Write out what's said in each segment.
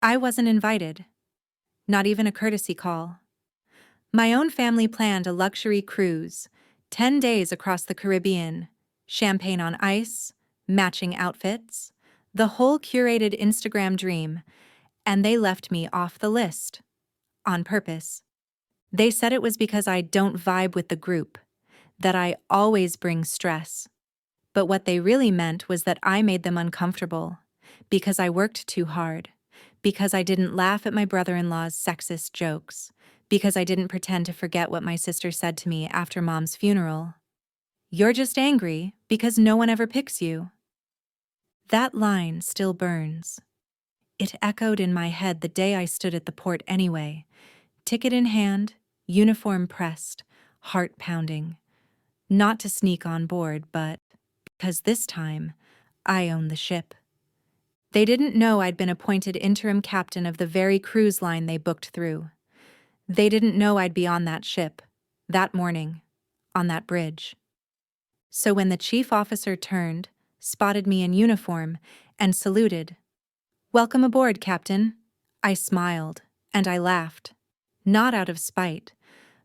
I wasn't invited, not even a courtesy call. My own family planned a luxury cruise, 10 days across the Caribbean, champagne on ice, matching outfits, the whole curated Instagram dream, and they left me off the list. On purpose. They said it was because I don't vibe with the group, that I always bring stress. But what they really meant was that I made them uncomfortable, because I worked too hard, because I didn't laugh at my brother-in-law's sexist jokes, because I didn't pretend to forget what my sister said to me after Mom's funeral. You're just angry because no one ever picks you. That line still burns. It echoed in my head the day I stood at the port anyway, ticket in hand, uniform pressed, heart pounding. Not to sneak on board, but because this time, I own the ship. They didn't know I'd been appointed interim captain of the very cruise line they booked through. They didn't know I'd be on that ship, that morning, on that bridge. So when the chief officer turned, spotted me in uniform, and saluted, "Welcome aboard, Captain," I smiled, and I laughed. Not out of spite,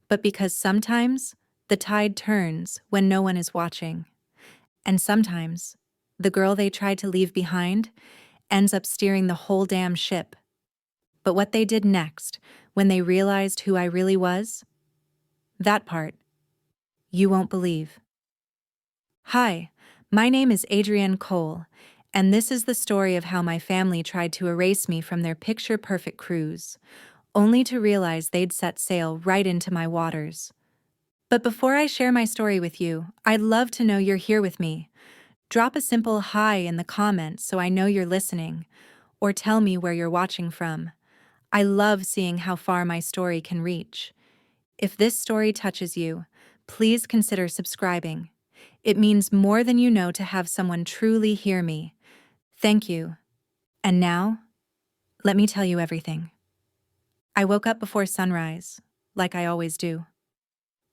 but because sometimes the tide turns when no one is watching. And sometimes the girl they tried to leave behind ends up steering the whole damn ship. But what they did next, when they realized who I really was? That part, you won't believe. Hi, my name is Adrienne Cole, and this is the story of how my family tried to erase me from their picture-perfect cruise, only to realize they'd set sail right into my waters. But before I share my story with you, I'd love to know you're here with me. Drop a simple hi in the comments so I know you're listening, or tell me where you're watching from. I love seeing how far my story can reach. If this story touches you, please consider subscribing. It means more than you know to have someone truly hear me. Thank you. And now, let me tell you everything. I woke up before sunrise, like I always do.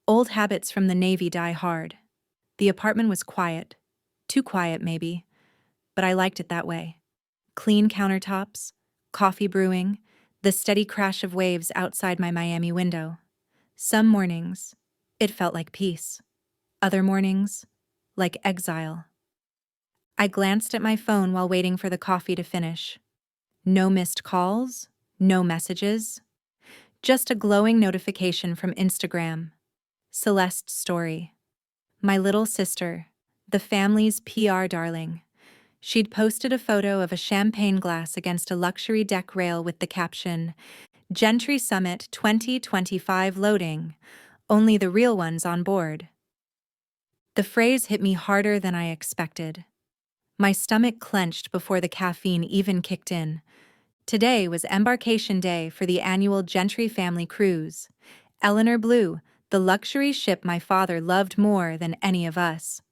Old habits from the Navy die hard. The apartment was quiet. Too quiet, maybe, but I liked it that way. Clean countertops, coffee brewing, the steady crash of waves outside my Miami window. Some mornings, it felt like peace. Other mornings, like exile. I glanced at my phone while waiting for the coffee to finish. No missed calls, no messages. Just a glowing notification from Instagram. Celeste's story. My little sister, the family's PR darling. She'd posted a photo of a champagne glass against a luxury deck rail with the caption, "Gentry Summit 2025 loading, only the real ones on board." The phrase hit me harder than I expected. My stomach clenched before the caffeine even kicked in. Today was embarkation day for the annual Gentry family cruise. Eleanor Blue, the luxury ship my father loved more than any of us.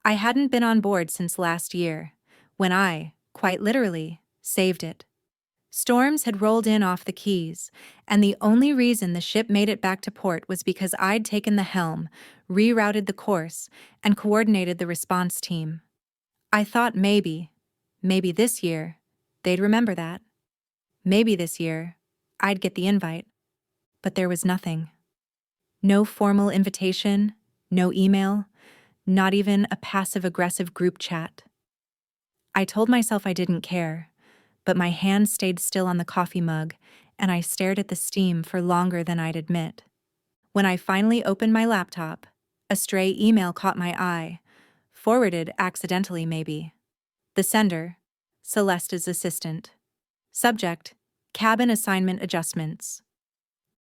I hadn't been on board since last year, when I, quite literally, saved it. Storms had rolled in off the Keys, and the only reason the ship made it back to port was because I'd taken the helm, rerouted the course, and coordinated the response team. I thought maybe this year, they'd remember that. Maybe this year, I'd get the invite. But there was nothing. No formal invitation, no email, not even a passive-aggressive group chat. I told myself I didn't care, but my hand stayed still on the coffee mug, and I stared at the steam for longer than I'd admit. When I finally opened my laptop, a stray email caught my eye, forwarded accidentally maybe. The sender, Celeste's assistant. Subject, cabin assignment adjustments.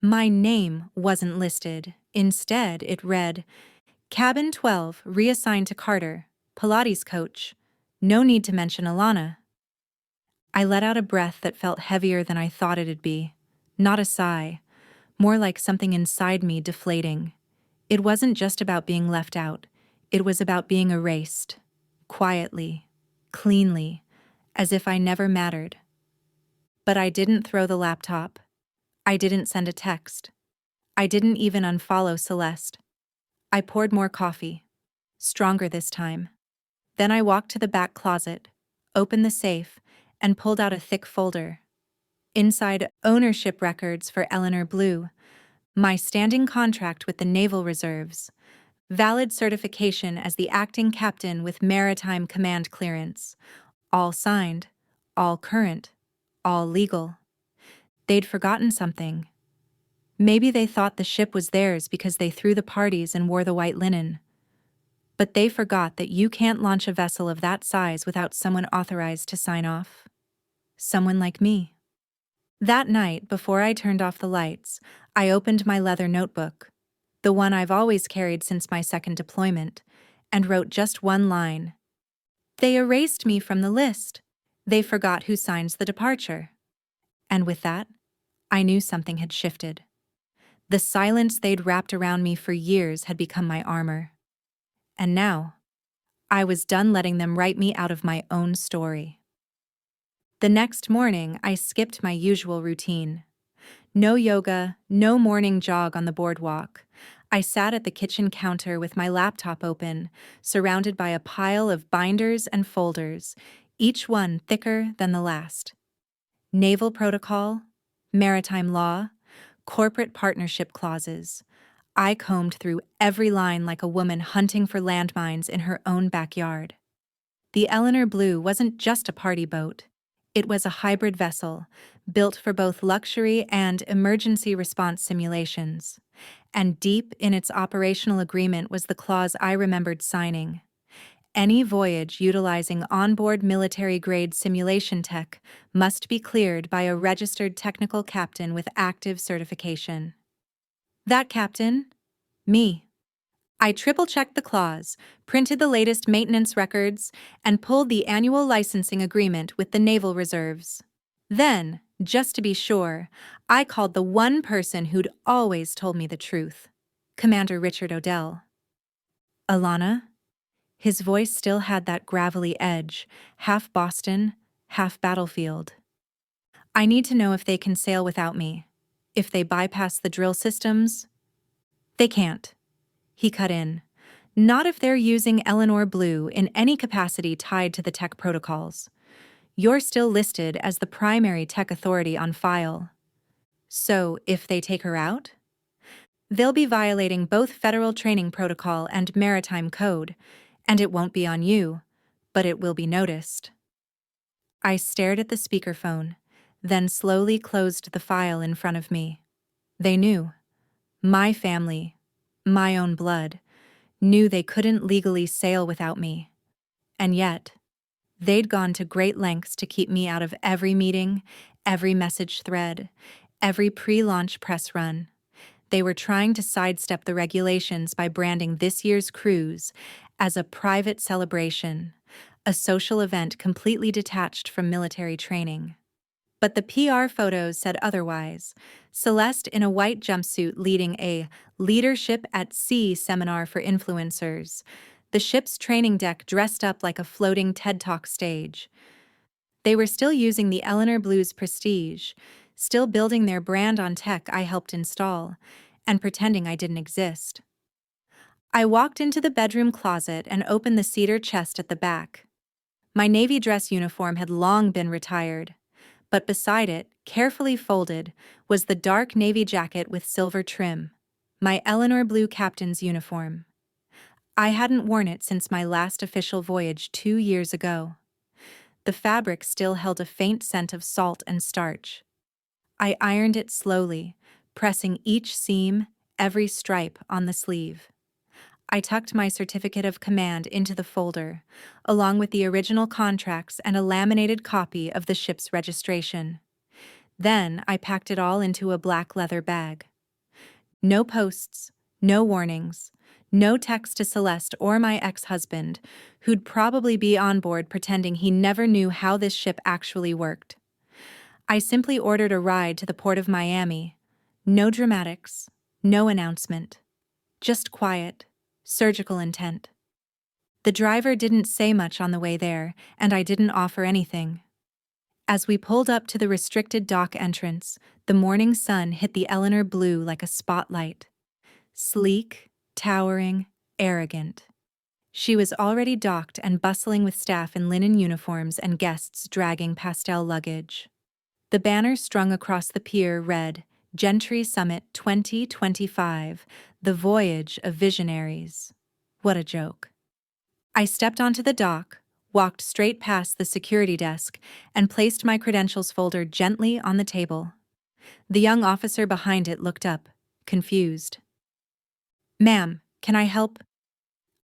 My name wasn't listed. Instead, it read, Cabin 12 reassigned to Carter, Pilates coach. No need to mention Alana. I let out a breath that felt heavier than I thought it'd be. Not a sigh, more like something inside me deflating. It wasn't just about being left out. It was about being erased. Quietly, cleanly, as if I never mattered. But I didn't throw the laptop. I didn't send a text. I didn't even unfollow Celeste. I poured more coffee, stronger this time. Then I walked to the back closet, opened the safe, and pulled out a thick folder. Inside, ownership records for Eleanor Blue, my standing contract with the Naval Reserves, valid certification as the acting captain with maritime command clearance, all signed, all current, all legal. They'd forgotten something. Maybe they thought the ship was theirs because they threw the parties and wore the white linen. But they forgot that you can't launch a vessel of that size without someone authorized to sign off. Someone like me. That night, before I turned off the lights, I opened my leather notebook, the one I've always carried since my second deployment, and wrote just one line. They erased me from the list. They forgot who signs the departure. And with that, I knew something had shifted. The silence they'd wrapped around me for years had become my armor. And now, I was done letting them write me out of my own story. The next morning, I skipped my usual routine. No yoga, no morning jog on the boardwalk. I sat at the kitchen counter with my laptop open, surrounded by a pile of binders and folders, each one thicker than the last. Naval protocol, maritime law, corporate partnership clauses. I combed through every line like a woman hunting for landmines in her own backyard. The Eleanor Blue wasn't just a party boat. It was a hybrid vessel, built for both luxury and emergency response simulations. And deep in its operational agreement was the clause I remembered signing. Any voyage utilizing onboard military-grade simulation tech must be cleared by a registered technical captain with active certification. That captain? Me. I triple-checked the clause, printed the latest maintenance records, and pulled the annual licensing agreement with the Naval Reserves. Then, just to be sure, I called the one person who'd always told me the truth, Commander Richard Odell. Alana? His voice still had that gravelly edge, half Boston, half battlefield. I need to know if they can sail without me. If they bypass the drill systems? They can't. He cut in. Not if they're using Eleanor Blue in any capacity tied to the tech protocols. You're still listed as the primary tech authority on file. So, if they take her out? They'll be violating both federal training protocol and maritime code, and it won't be on you, but it will be noticed. I stared at the speakerphone, then slowly closed the file in front of me. They knew. My family, my own blood, knew they couldn't legally sail without me. And yet, they'd gone to great lengths to keep me out of every meeting, every message thread, every pre-launch press run. They were trying to sidestep the regulations by branding this year's cruise as a private celebration, a social event completely detached from military training. But the PR photos said otherwise. Celeste in a white jumpsuit leading a Leadership at Sea seminar for influencers. The ship's training deck dressed up like a floating TED Talk stage. They were still using the Eleanor Blue's prestige, still building their brand on tech I helped install, and pretending I didn't exist. I walked into the bedroom closet and opened the cedar chest at the back. My navy dress uniform had long been retired, but beside it, carefully folded, was the dark navy jacket with silver trim, my Eleanor Blue captain's uniform. I hadn't worn it since my last official voyage 2 years ago. The fabric still held a faint scent of salt and starch. I ironed it slowly, pressing each seam, every stripe on the sleeve. I tucked my certificate of command into the folder, along with the original contracts and a laminated copy of the ship's registration. Then I packed it all into a black leather bag. No posts, no warnings, no text to Celeste or my ex-husband, who'd probably be on board pretending he never knew how this ship actually worked. I simply ordered a ride to the port of Miami. No dramatics, no announcement. Just quiet, surgical intent. The driver didn't say much on the way there, and I didn't offer anything. As we pulled up to the restricted dock entrance, the morning sun hit the Eleanor Blue like a spotlight. Sleek, towering, arrogant. She was already docked and bustling with staff in linen uniforms and guests dragging pastel luggage. The banner strung across the pier read, Gentry Summit 2025, The Voyage of Visionaries. What a joke. I stepped onto the dock, walked straight past the security desk, and placed my credentials folder gently on the table. The young officer behind it looked up, confused. "Ma'am, can I help?"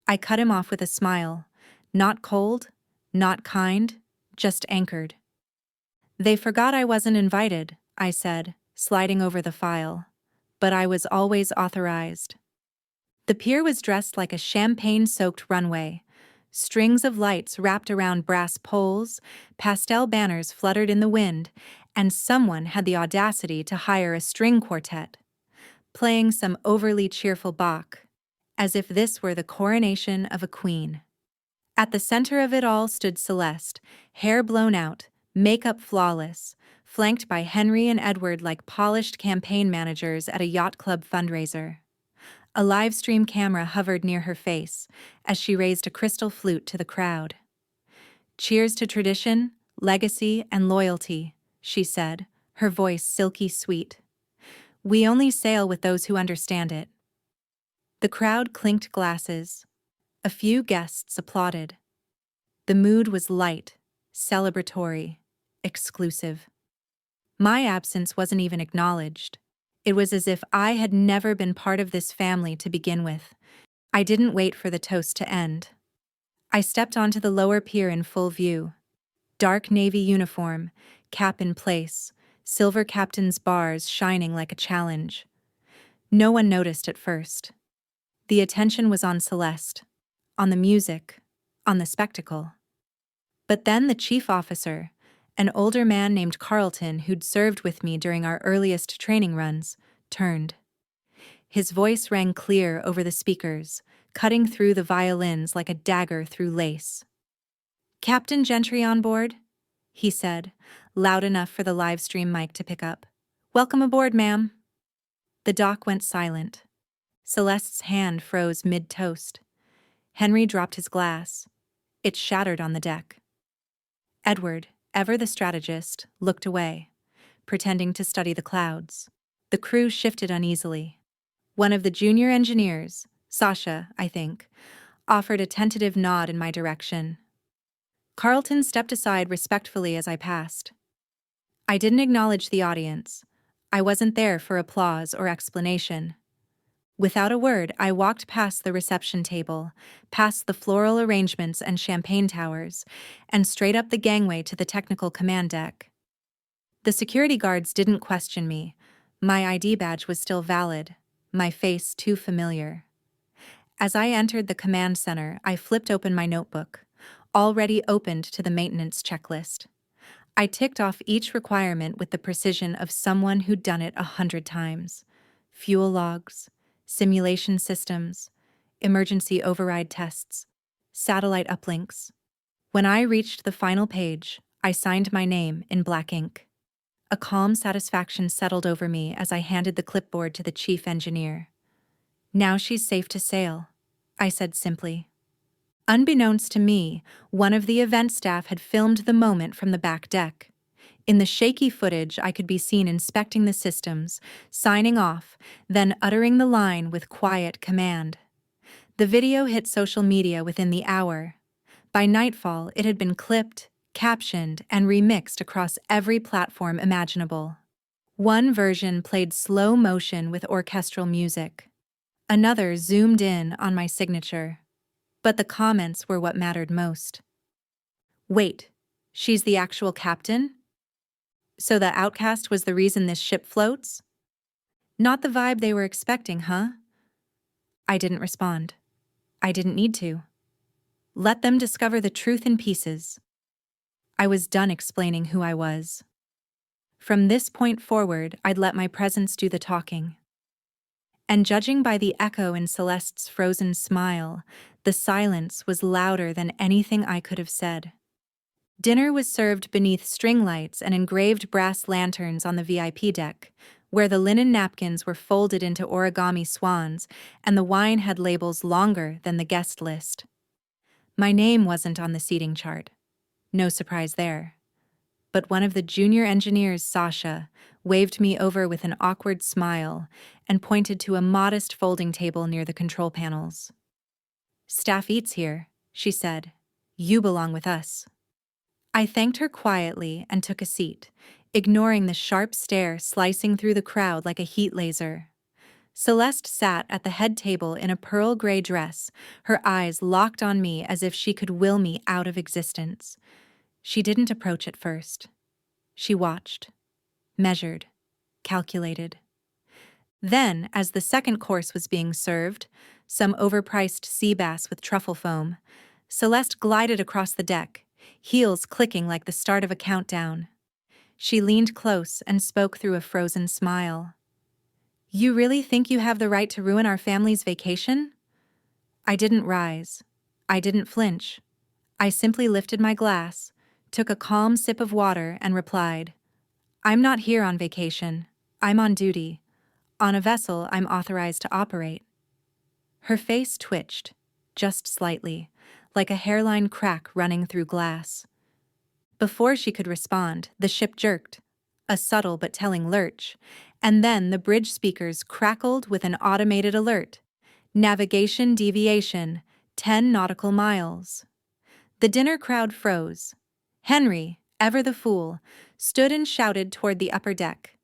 I cut him off with a smile. Not cold, not kind, just anchored. "They forgot I wasn't invited," I said, sliding over the file. "But I was always authorized." The pier was dressed like a champagne-soaked runway. Strings of lights wrapped around brass poles, pastel banners fluttered in the wind, and someone had the audacity to hire a string quartet, playing some overly cheerful Bach, as if this were the coronation of a queen. At the center of it all stood Celeste, hair blown out, makeup flawless, flanked by Henry and Edward like polished campaign managers at a yacht club fundraiser. A live stream camera hovered near her face as she raised a crystal flute to the crowd. "Cheers to tradition, legacy, and loyalty," she said, her voice silky sweet. "We only sail with those who understand it." The crowd clinked glasses. A few guests applauded. The mood was light, celebratory, exclusive. My absence wasn't even acknowledged. It was as if I had never been part of this family to begin with. I didn't wait for the toast to end. I stepped onto the lower pier in full view. Dark navy uniform, cap in place, silver captain's bars shining like a challenge. No one noticed at first. The attention was on Celeste, on the music, on the spectacle. But then the chief officer, an older man named Carlton who'd served with me during our earliest training runs, turned. His voice rang clear over the speakers, cutting through the violins like a dagger through lace. "Captain Gentry on board?" he said, loud enough for the live stream mic to pick up. "Welcome aboard, ma'am." The dock went silent. Celeste's hand froze mid-toast. Henry dropped his glass. It shattered on the deck. Edward, ever the strategist, looked away, pretending to study the clouds. The crew shifted uneasily. One of the junior engineers, Sasha, I think, offered a tentative nod in my direction. Carlton stepped aside respectfully as I passed. I didn't acknowledge the audience. I wasn't there for applause or explanation. Without a word, I walked past the reception table, past the floral arrangements and champagne towers, and straight up the gangway to the technical command deck. The security guards didn't question me. My ID badge was still valid, my face too familiar. As I entered the command center, I flipped open my notebook, already opened to the maintenance checklist. I ticked off each requirement with the precision of someone who'd done it 100 times. Fuel logs, simulation systems, emergency override tests, satellite uplinks. When I reached the final page, I signed my name in black ink. A calm satisfaction settled over me as I handed the clipboard to the chief engineer. "Now she's safe to sail," I said simply. Unbeknownst to me, one of the event staff had filmed the moment from the back deck. In the shaky footage, I could be seen inspecting the systems, signing off, then uttering the line with quiet command. The video hit social media within the hour. By nightfall, it had been clipped, captioned, and remixed across every platform imaginable. One version played slow motion with orchestral music. Another zoomed in on my signature. But the comments were what mattered most. "Wait, she's the actual captain? So the outcast was the reason this ship floats? Not the vibe they were expecting, huh?" I didn't respond. I didn't need to. Let them discover the truth in pieces. I was done explaining who I was. From this point forward, I'd let my presence do the talking. And judging by the echo in Celeste's frozen smile, the silence was louder than anything I could have said. Dinner was served beneath string lights and engraved brass lanterns on the VIP deck, where the linen napkins were folded into origami swans and the wine had labels longer than the guest list. My name wasn't on the seating chart. No surprise there. but one of the junior engineers, Sasha, waved me over with an awkward smile and pointed to a modest folding table near the control panels. "Staff eats here," she said. "You belong with us." I thanked her quietly and took a seat, ignoring the sharp stare slicing through the crowd like a heat laser. Celeste sat at the head table in a pearl gray dress, her eyes locked on me as if she could will me out of existence. She didn't approach at first. She watched, measured, calculated. Then, as the second course was being served, some overpriced sea bass with truffle foam, Celeste glided across the deck, heels clicking like the start of a countdown. She leaned close and spoke through a frozen smile. "You really think you have the right to ruin our family's vacation?" I didn't rise. I didn't flinch. I simply lifted my glass, took a calm sip of water, and replied, "I'm not here on vacation. I'm on duty. On a vessel I'm authorized to operate." Her face twitched, just slightly, like a hairline crack running through glass. Before she could respond, the ship jerked, a subtle but telling lurch, and then the bridge speakers crackled with an automated alert. "Navigation deviation, 10 nautical miles." The dinner crowd froze. Henry, ever the fool, stood and shouted toward the upper deck.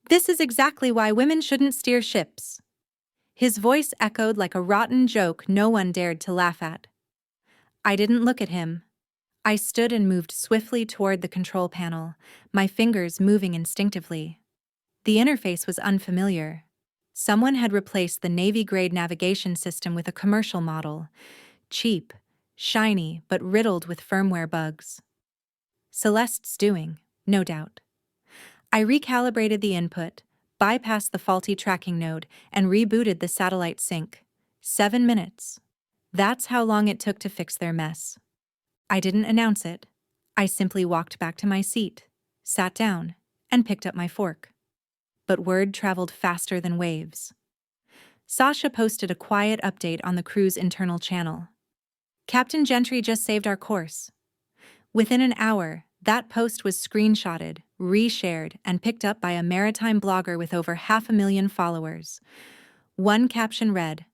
"This is exactly why women shouldn't steer ships." His voice echoed like a rotten joke no one dared to laugh at. I didn't look at him. I stood and moved swiftly toward the control panel, my fingers moving instinctively. The interface was unfamiliar. Someone had replaced the Navy-grade navigation system with a commercial model, cheap, shiny, but riddled with firmware bugs. Celeste's doing, no doubt. I recalibrated the input, bypassed the faulty tracking node, and rebooted the satellite sync. 7 minutes. That's how long it took to fix their mess. I didn't announce it. I simply walked back to my seat, sat down, and picked up my fork. But word traveled faster than waves. Sasha posted a quiet update on the crew's internal channel. "Captain Gentry just saved our course." Within an hour, that post was screenshotted, reshared, and picked up by a maritime blogger with over 500,000 followers. One caption read,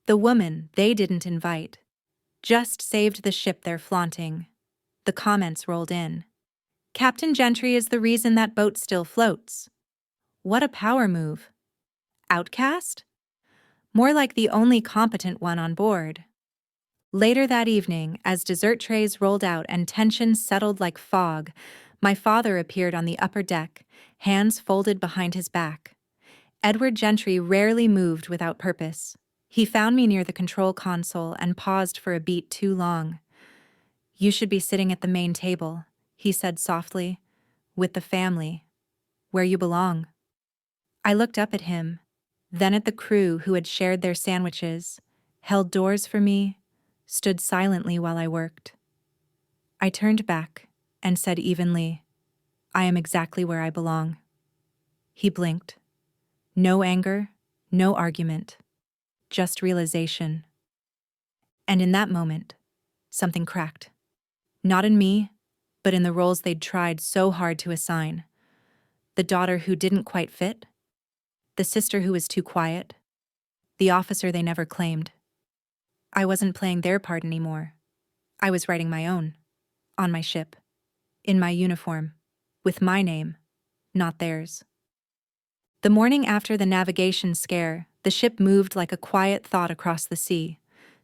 "The woman they didn't invite just saved the ship they're flaunting." The comments rolled in. "Captain Gentry is the reason that boat still floats." What a power move. Outcast? More like the only competent one on board. Later that evening, as dessert trays rolled out and tension settled like fog, my father appeared on the upper deck, hands folded behind his back. Edward Gentry rarely moved without purpose. He found me near the control console and paused for a beat too long. "You should be sitting at the main table," he said softly, "with the family, where you belong." I looked up at him, then at the crew who had shared their sandwiches, held doors for me, stood silently while I worked. I turned back and said evenly, "I am exactly where I belong." He blinked. No anger, no argument, just realization. And in that moment, something cracked. Not in me, but in the roles they'd tried so hard to assign. The daughter who didn't quite fit, the sister who was too quiet, the officer they never claimed. I wasn't playing their part anymore. I was writing my own, on my ship, in my uniform, with my name, not theirs. The morning after the navigation scare, the ship moved like a quiet thought across the sea,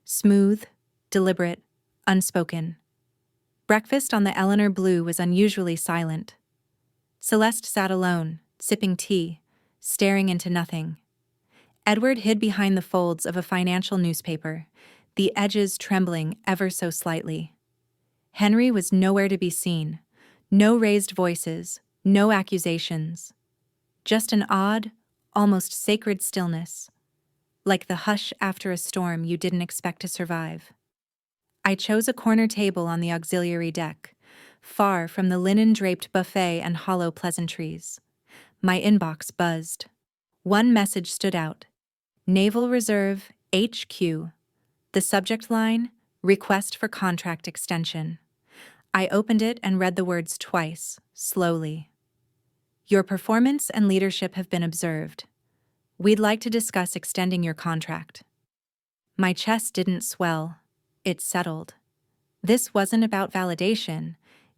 smooth, deliberate, unspoken. Breakfast on the Eleanor Blue was unusually silent. Celeste sat alone, sipping tea, staring into nothing. Edward hid behind the folds of a financial newspaper, the edges trembling ever so slightly. Henry was nowhere to be seen. No raised voices, no accusations. Just an odd, almost sacred stillness, like the hush after a storm you didn't expect to survive. I chose a corner table on the auxiliary deck, far from the linen-draped buffet and hollow pleasantries. My inbox buzzed. One message stood out. Naval Reserve, HQ. The subject line, request for contract extension. I opened it and read the words twice, slowly. Your performance and leadership have been observed. We'd like to discuss extending your contract. My chest didn't swell. It settled. This wasn't about validation.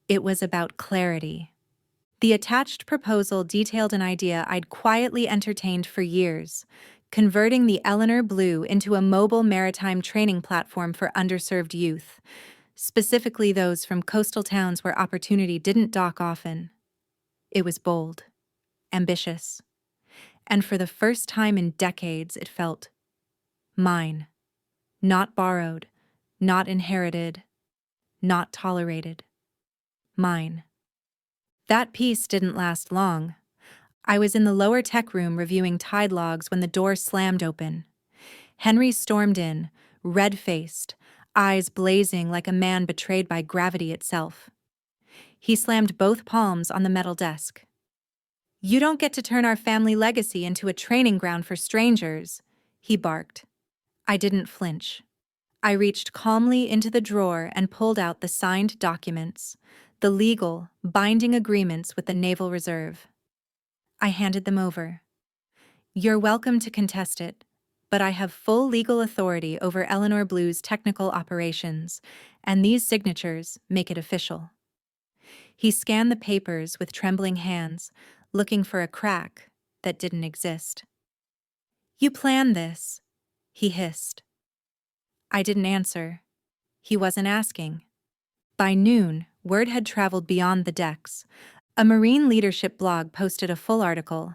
It was about clarity. The attached proposal detailed an idea I'd quietly entertained for years, converting the Eleanor Blue into a mobile maritime training platform for underserved youth, specifically those from coastal towns where opportunity didn't dock often. It was bold, ambitious, and for the first time in decades it felt mine, not borrowed, not inherited, not tolerated. Mine. That piece didn't last long. I was in the lower tech room reviewing tide logs when the door slammed open. Henry stormed in, red-faced, eyes blazing like a man betrayed by gravity itself. He slammed both palms on the metal desk. "You don't get to turn our family legacy into a training ground for strangers," he barked. I didn't flinch. I reached calmly into the drawer and pulled out the signed documents, the legal, binding agreements with the Naval Reserve. I handed them over. "You're welcome to contest it, but I have full legal authority over Eleanor Blue's technical operations, and these signatures make it official." He scanned the papers with trembling hands, looking for a crack that didn't exist. "You planned this," he hissed. I didn't answer. He wasn't asking. By noon, word had traveled beyond the decks. A Marine leadership blog posted a full article.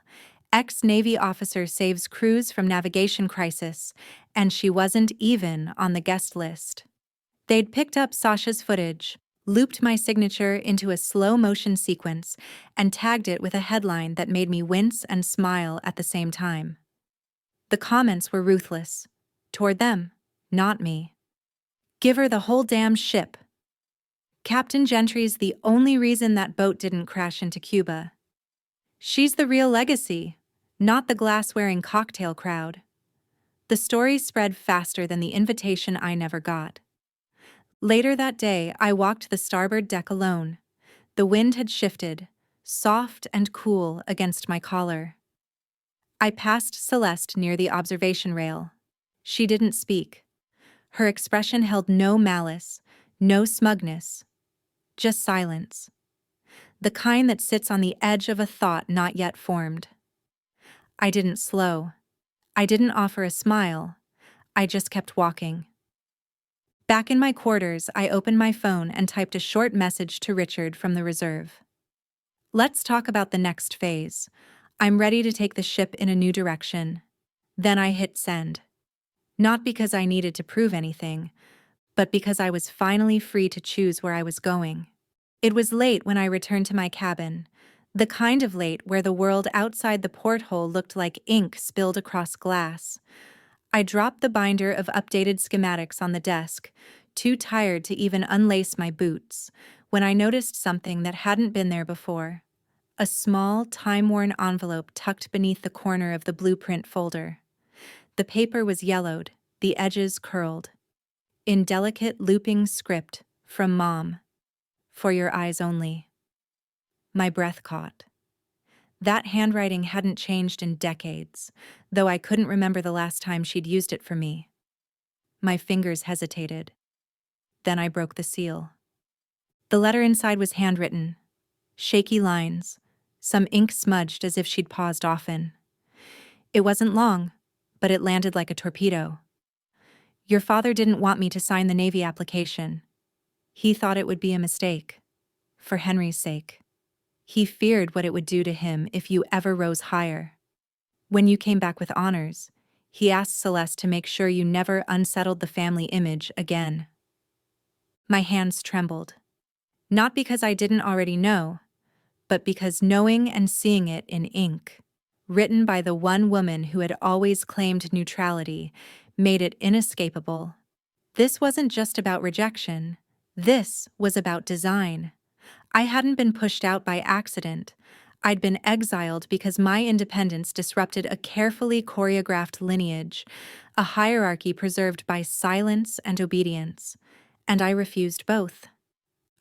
Ex-Navy officer saves crews from navigation crisis, and she wasn't even on the guest list. They'd picked up Sasha's footage, looped my signature into a slow-motion sequence, and tagged it with a headline that made me wince and smile at the same time. The comments were ruthless. Toward them, not me. "Give her the whole damn ship. Captain Gentry's the only reason that boat didn't crash into Cuba. She's the real legacy, not the glass-wearing cocktail crowd." The story spread faster than the invitation I never got. Later that day, I walked the starboard deck alone. The wind had shifted, soft and cool against my collar. I passed Celeste near the observation rail. She didn't speak. Her expression held no malice, no smugness, just silence. The kind that sits on the edge of a thought not yet formed. I didn't slow. I didn't offer a smile. I just kept walking. Back in my quarters, I opened my phone and typed a short message to Richard from the reserve. "Let's talk about the next phase. I'm ready to take the ship in a new direction." Then I hit send. Not because I needed to prove anything, but because I was finally free to choose where I was going. It was late when I returned to my cabin, the kind of late where the world outside the porthole looked like ink spilled across glass. I dropped the binder of updated schematics on the desk, too tired to even unlace my boots, when I noticed something that hadn't been there before. A small, time-worn envelope tucked beneath the corner of the blueprint folder. The paper was yellowed, the edges curled. In delicate looping script, from Mom. "For your eyes only." My breath caught. That handwriting hadn't changed in decades, though I couldn't remember the last time she'd used it for me. My fingers hesitated. Then I broke the seal. The letter inside was handwritten. Shaky lines, some ink smudged as if she'd paused often. It wasn't long, but it landed like a torpedo. "Your father didn't want me to sign the Navy application. He thought it would be a mistake. For Henry's sake. He feared what it would do to him if you ever rose higher. When you came back with honors, he asked Celeste to make sure you never unsettled the family image again." My hands trembled. Not because I didn't already know, but because knowing and seeing it in ink, written by the one woman who had always claimed neutrality, made it inescapable. This wasn't just about rejection. This was about design. I hadn't been pushed out by accident. I'd been exiled because my independence disrupted a carefully choreographed lineage, a hierarchy preserved by silence and obedience, and I refused both.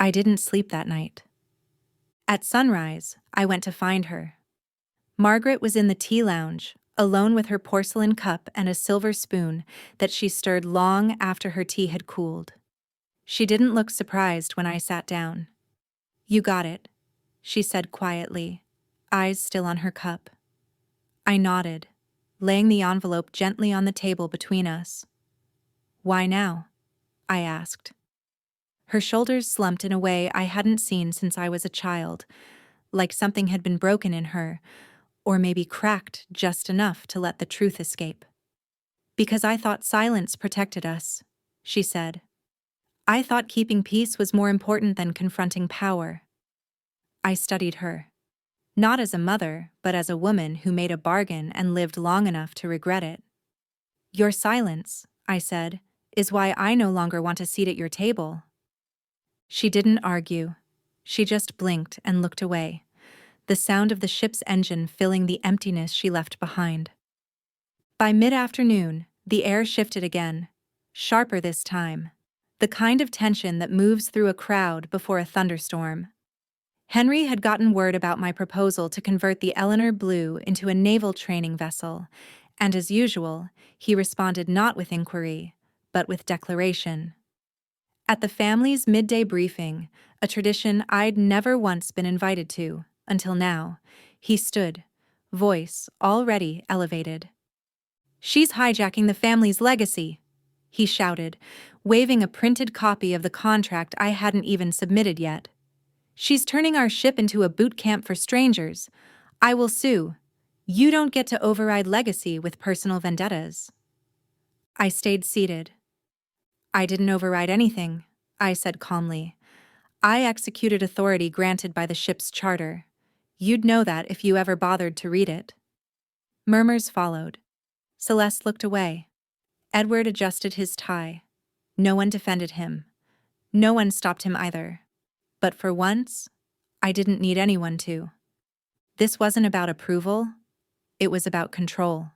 I didn't sleep that night. At sunrise, I went to find her. Margaret was in the tea lounge, alone with her porcelain cup and a silver spoon that she stirred long after her tea had cooled. She didn't look surprised when I sat down. "You got it," she said quietly, eyes still on her cup. I nodded, laying the envelope gently on the table between us. "Why now?" I asked. Her shoulders slumped in a way I hadn't seen since I was a child, like something had been broken in her, or maybe cracked just enough to let the truth escape. "Because I thought silence protected us," she said. "I thought keeping peace was more important than confronting power." I studied her. Not as a mother, but as a woman who made a bargain and lived long enough to regret it. "Your silence," I said, "is why I no longer want a seat at your table." She didn't argue. She just blinked and looked away, the sound of the ship's engine filling the emptiness she left behind. By mid-afternoon, the air shifted again, sharper this time, the kind of tension that moves through a crowd before a thunderstorm. Henry had gotten word about my proposal to convert the Eleanor Blue into a naval training vessel, and as usual, he responded not with inquiry, but with declaration. At the family's midday briefing, a tradition I'd never once been invited to, until now, he stood, voice already elevated. "She's hijacking the family's legacy," he shouted, waving a printed copy of the contract I hadn't even submitted yet. "She's turning our ship into a boot camp for strangers. I will sue. You don't get to override legacy with personal vendettas." I stayed seated. "I didn't override anything," I said calmly. "I executed authority granted by the ship's charter. You'd know that if you ever bothered to read it." Murmurs followed. Celeste looked away. Edward adjusted his tie. No one defended him. No one stopped him either. But for once, I didn't need anyone to. This wasn't about approval. It was about control.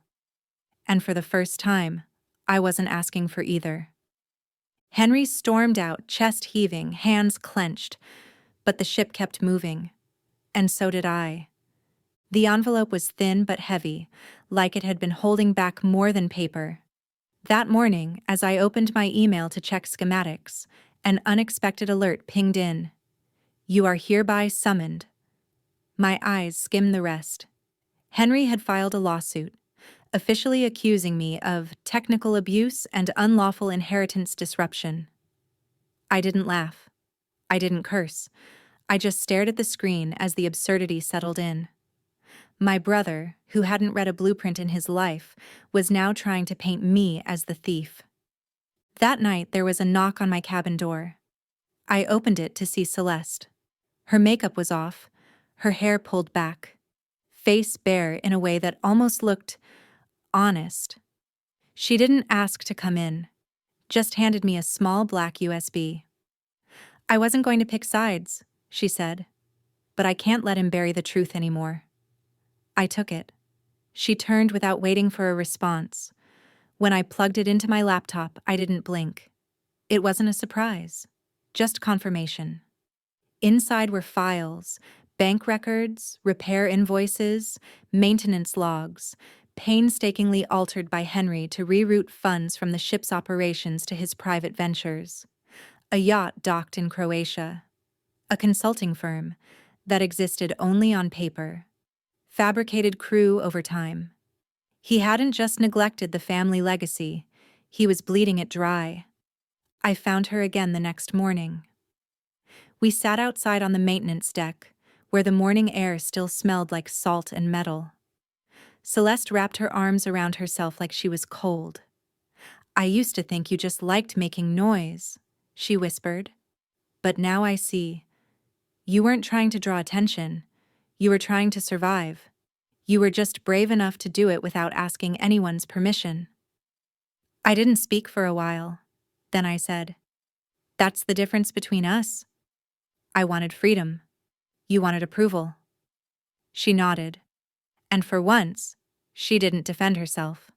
And for the first time, I wasn't asking for either. Henry stormed out, chest heaving, hands clenched, but the ship kept moving. And so did I. The envelope was thin but heavy, like it had been holding back more than paper. That morning, as I opened my email to check schematics, an unexpected alert pinged in. "You are hereby summoned." My eyes skimmed the rest. Henry had filed a lawsuit, officially accusing me of technical abuse and unlawful inheritance disruption. I didn't laugh. I didn't curse. I just stared at the screen as the absurdity settled in. My brother, who hadn't read a blueprint in his life, was now trying to paint me as the thief. That night there was a knock on my cabin door. I opened it to see Celeste. Her makeup was off, her hair pulled back, face bare in a way that almost looked honest. She didn't ask to come in, just handed me a small black USB. "I wasn't going to pick sides," she said, "but I can't let him bury the truth anymore." I took it. She turned without waiting for a response. When I plugged it into my laptop, I didn't blink. It wasn't a surprise, just confirmation. Inside were files, bank records, repair invoices, maintenance logs, painstakingly altered by Henry to reroute funds from the ship's operations to his private ventures. A yacht docked in Croatia. A consulting firm that existed only on paper. Fabricated crew over time. He hadn't just neglected the family legacy, he was bleeding it dry. I found her again the next morning. We sat outside on the maintenance deck, where the morning air still smelled like salt and metal. Celeste wrapped her arms around herself like she was cold. "I used to think you just liked making noise," she whispered. "But now I see. You weren't trying to draw attention. You were trying to survive. You were just brave enough to do it without asking anyone's permission." I didn't speak for a while. Then I said, "That's the difference between us. I wanted freedom. You wanted approval." She nodded. And for once, she didn't defend herself.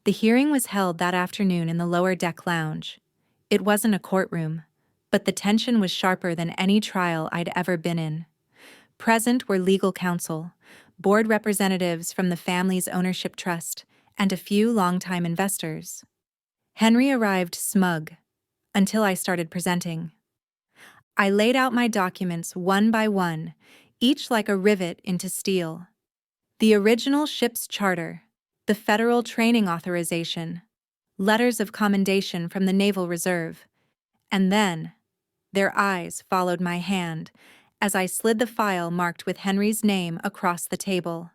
The hearing was held that afternoon in the lower deck lounge. It wasn't a courtroom, But the tension was sharper than any trial I'd ever been in. Present were legal counsel, board representatives from the family's ownership trust, and a few longtime investors. Henry arrived smug, until I started presenting. I laid out my documents one by one, each like a rivet into steel. The original ship's charter, the federal training authorization, letters of commendation from the Naval Reserve, and then their eyes followed my hand as I slid the file marked with Henry's name across the table.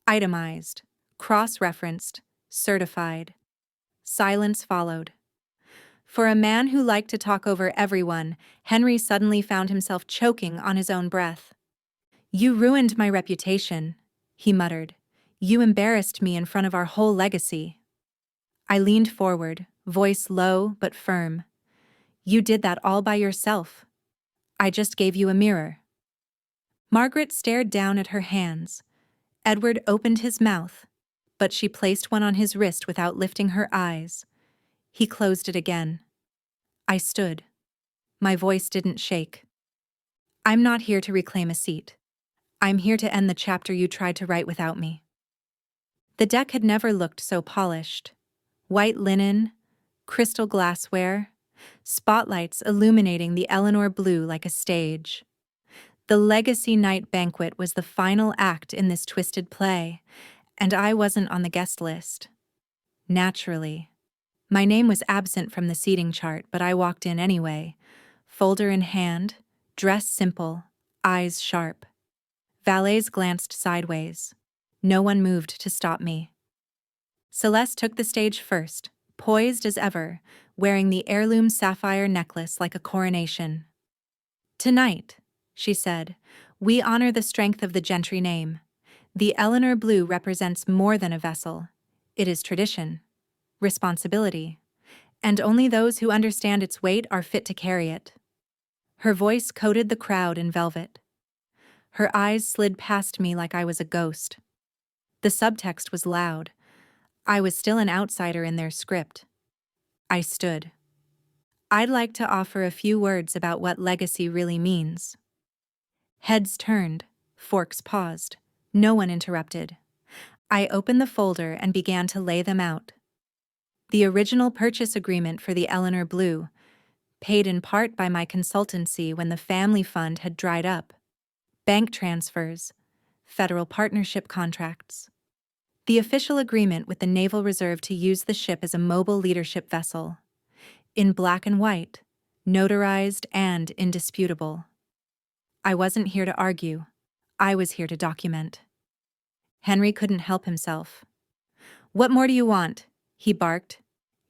Itemized, cross-referenced, certified. Silence followed. For a man who liked to talk over everyone, Henry suddenly found himself choking on his own breath. "You ruined my reputation," he muttered. "You embarrassed me in front of our whole legacy." I leaned forward, voice low but firm. "You did that all by yourself. I just gave you a mirror." Margaret stared down at her hands. Edward opened his mouth, but she placed one on his wrist without lifting her eyes. He closed it again. I stood. My voice didn't shake. "I'm not here to reclaim a seat. I'm here to end the chapter you tried to write without me." The deck had never looked so polished. White linen, crystal glassware, spotlights illuminating the Eleanor blue like a stage. The Legacy Night Banquet was the final act in this twisted play, and I wasn't on the guest list. Naturally. My name was absent from the seating chart, but I walked in anyway, folder in hand, dress simple, eyes sharp. Valets glanced sideways. No one moved to stop me. Celeste took the stage first, poised as ever, wearing the heirloom sapphire necklace like a coronation. "Tonight," she said, "we honor the strength of the gentry name. The Eleanor Blue represents more than a vessel. It is tradition, responsibility, and only those who understand its weight are fit to carry it." Her voice coated the crowd in velvet. Her eyes slid past me like I was a ghost. The subtext was loud. I was still an outsider in their script. I stood. "I'd like to offer a few words about what legacy really means." Heads turned, forks paused. No one interrupted. I opened the folder and began to lay them out. The original purchase agreement for the Eleanor Blue, paid in part by my consultancy when the family fund had dried up. Bank transfers, federal partnership contracts. The official agreement with the Naval Reserve to use the ship as a mobile leadership vessel. In black and white, notarized and indisputable. I wasn't here to argue. I was here to document. Henry couldn't help himself. "What more do you want?" he barked.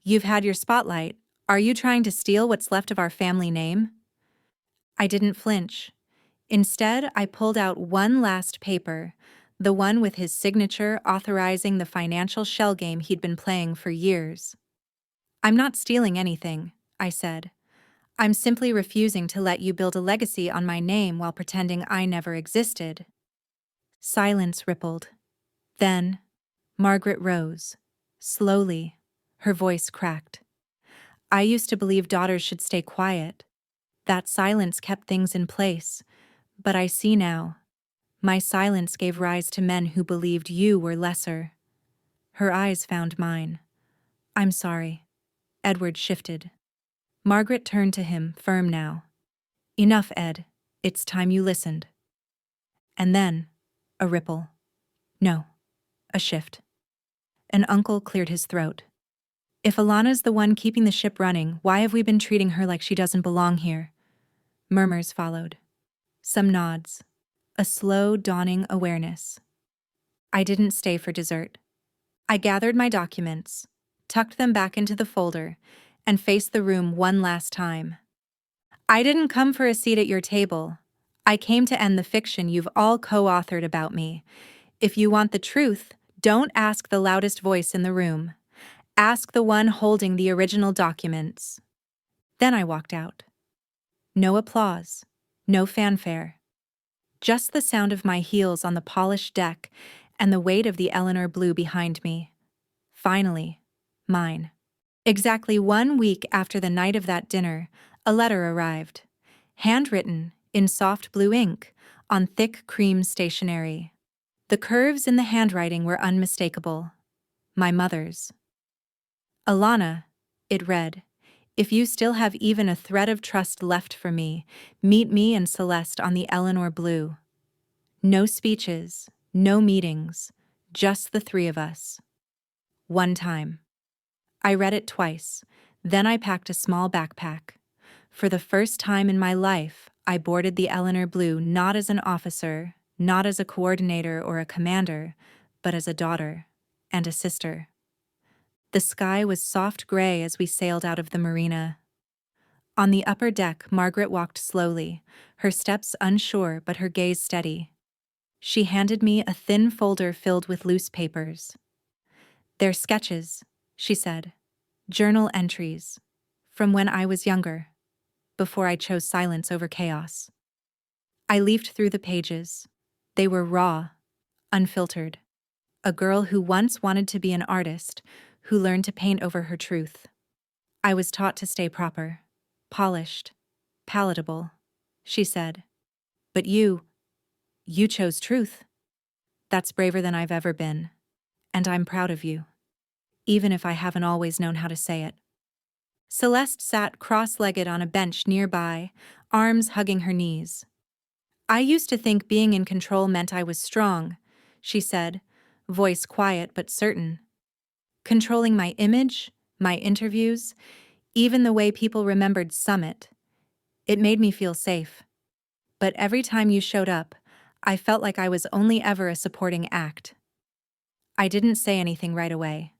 "You've had your spotlight. Are you trying to steal what's left of our family name?" I didn't flinch. Instead, I pulled out one last paper, the one with his signature authorizing the financial shell game he'd been playing for years. "I'm not stealing anything," I said. "I'm simply refusing to let you build a legacy on my name while pretending I never existed." Silence rippled. Then, Margaret rose. Slowly, her voice cracked. "I used to believe daughters should stay quiet. That silence kept things in place. But I see now. My silence gave rise to men who believed you were lesser." Her eyes found mine. "I'm sorry." Edward shifted. Margaret turned to him, firm now. "Enough, Ed. It's time you listened." And then, a ripple. No, a shift. An uncle cleared his throat. "If Alana's the one keeping the ship running, why have we been treating her like she doesn't belong here?" Murmurs followed. Some nods. A slow, dawning awareness. I didn't stay for dessert. I gathered my documents, tucked them back into the folder, and faced the room one last time. "I didn't come for a seat at your table. I came to end the fiction you've all co-authored about me. If you want the truth, don't ask the loudest voice in the room. Ask the one holding the original documents." Then I walked out. No applause, no fanfare. Just the sound of my heels on the polished deck and the weight of the Eleanor Blue behind me. Finally, mine. Exactly 1 week after the night of that dinner, A letter arrived, handwritten, in soft blue ink, on thick cream stationery. The curves in the handwriting were unmistakable. My mother's. Alana, it read, if you still have even a thread of trust left for me, meet me and Celeste on the Eleanor Blue. No speeches, no meetings, just the three of us. One time. I read it twice, then I packed a small backpack. For the first time in my life, I boarded the Eleanor Blue not as an officer, not as a coordinator or a commander, but as a daughter and a sister. The sky was soft gray as we sailed out of the marina. On the upper deck, Margaret walked slowly, her steps unsure but her gaze steady. She handed me a thin folder filled with loose papers. They're sketches, she said. Journal entries. From when I was younger. Before I chose silence over chaos. I leafed through the pages. They were raw, unfiltered. A girl who once wanted to be an artist, who learned to paint over her truth. I was taught to stay proper, polished, palatable, she said. But you chose truth. That's braver than I've ever been. And I'm proud of you. Even if I haven't always known how to say it. Celeste sat cross-legged on a bench nearby, arms hugging her knees. I used to think being in control meant I was strong, she said, voice quiet but certain. Controlling my image, my interviews, even the way people remembered Summit. It made me feel safe. But every time you showed up, I felt like I was only ever a supporting act. I didn't say anything right away.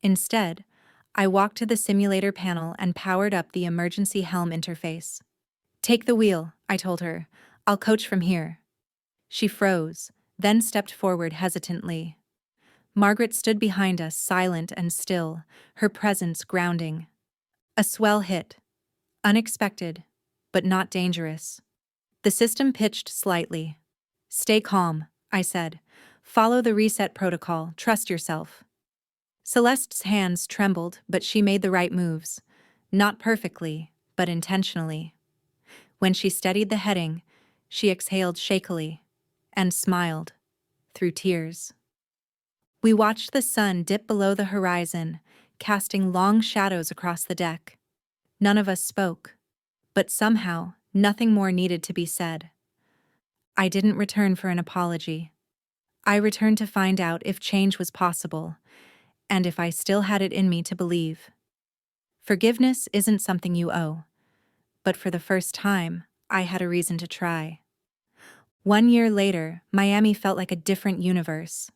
Instead, I walked to the simulator panel and powered up the emergency helm interface. Take the wheel, I told her. I'll coach from here. She froze, then stepped forward hesitantly. Margaret stood behind us, silent and still, her presence grounding. A swell hit. Unexpected, but not dangerous. The system pitched slightly. Stay calm, I said. Follow the reset protocol, trust yourself. Celeste's hands trembled, but she made the right moves. Not perfectly, but intentionally. When she steadied the heading, she exhaled shakily and smiled, through tears. We watched the sun dip below the horizon, casting long shadows across the deck. None of us spoke, but somehow nothing more needed to be said. I didn't return for an apology. I returned to find out if change was possible, and if I still had it in me to believe. Forgiveness isn't something you owe, but for the first time, I had a reason to try. 1 year later, Miami felt like a different universe.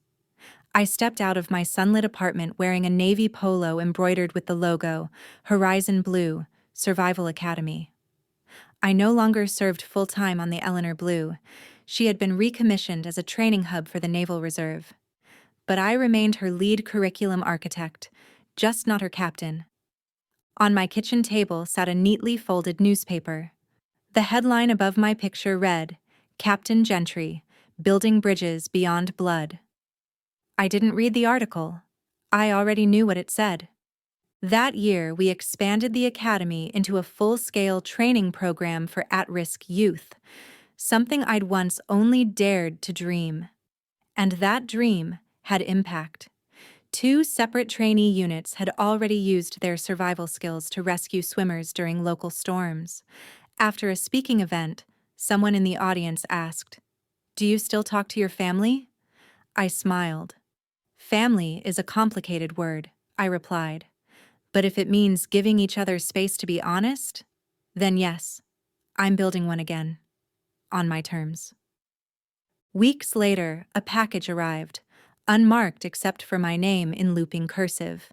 I stepped out of my sunlit apartment wearing a navy polo embroidered with the logo, Horizon Blue, Survival Academy. I no longer served full-time on the Eleanor Blue. She had been recommissioned as a training hub for the Naval Reserve. But I remained her lead curriculum architect, just not her captain. On my kitchen table sat a neatly folded newspaper. The headline above my picture read, Captain Gentry, Building Bridges Beyond Blood. I didn't read the article. I already knew what it said. That year, we expanded the academy into a full-scale training program for at-risk youth, something I'd once only dared to dream. And that dream had impact. 2 separate trainee units had already used their survival skills to rescue swimmers during local storms. After a speaking event, someone in the audience asked, "Do you still talk to your family?" I smiled. Family is a complicated word, I replied. But if it means giving each other space to be honest, then yes, I'm building one again. On my terms. Weeks later, a package arrived, unmarked except for my name in looping cursive.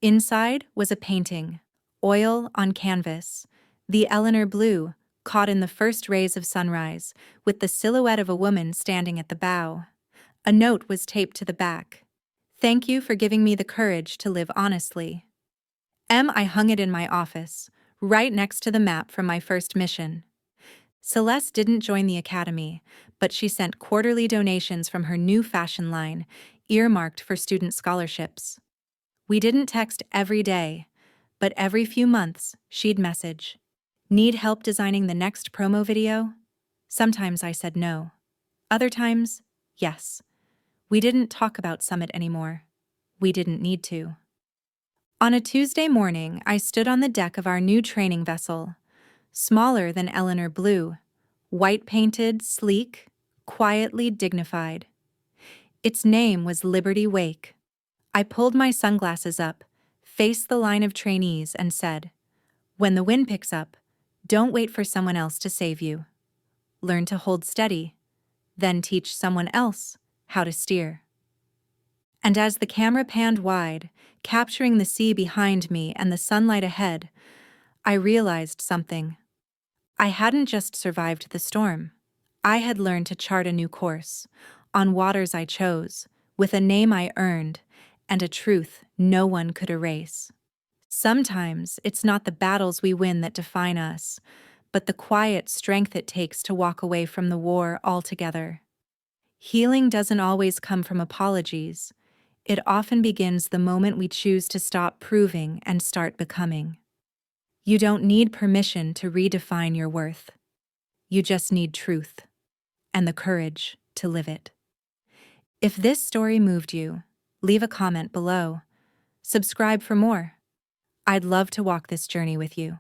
Inside was a painting, oil on canvas, the Eleanor Blue, caught in the first rays of sunrise, with the silhouette of a woman standing at the bow. A note was taped to the back. Thank you for giving me the courage to live honestly. I hung it in my office, right next to the map from my first mission. Celeste didn't join the academy, but she sent quarterly donations from her new fashion line, earmarked for student scholarships. We didn't text every day, but every few months she'd message. Need help designing the next promo video? Sometimes I said no. Other times, yes. We didn't talk about Summit anymore. We didn't need to. On a Tuesday morning, I stood on the deck of our new training vessel, smaller than Eleanor Blue, white-painted, sleek, quietly dignified. Its name was Liberty Wake. I pulled my sunglasses up, faced the line of trainees, and said, "When the wind picks up, don't wait for someone else to save you. Learn to hold steady, then teach someone else how to steer." And as the camera panned wide, capturing the sea behind me and the sunlight ahead, I realized something. I hadn't just survived the storm. I had learned to chart a new course, on waters I chose, with a name I earned, and a truth no one could erase. Sometimes it's not the battles we win that define us, but the quiet strength it takes to walk away from the war altogether. Healing doesn't always come from apologies. It often begins the moment we choose to stop proving and start becoming. You don't need permission to redefine your worth. You just need truth and the courage to live it. If this story moved you, leave a comment below. Subscribe for more. I'd love to walk this journey with you.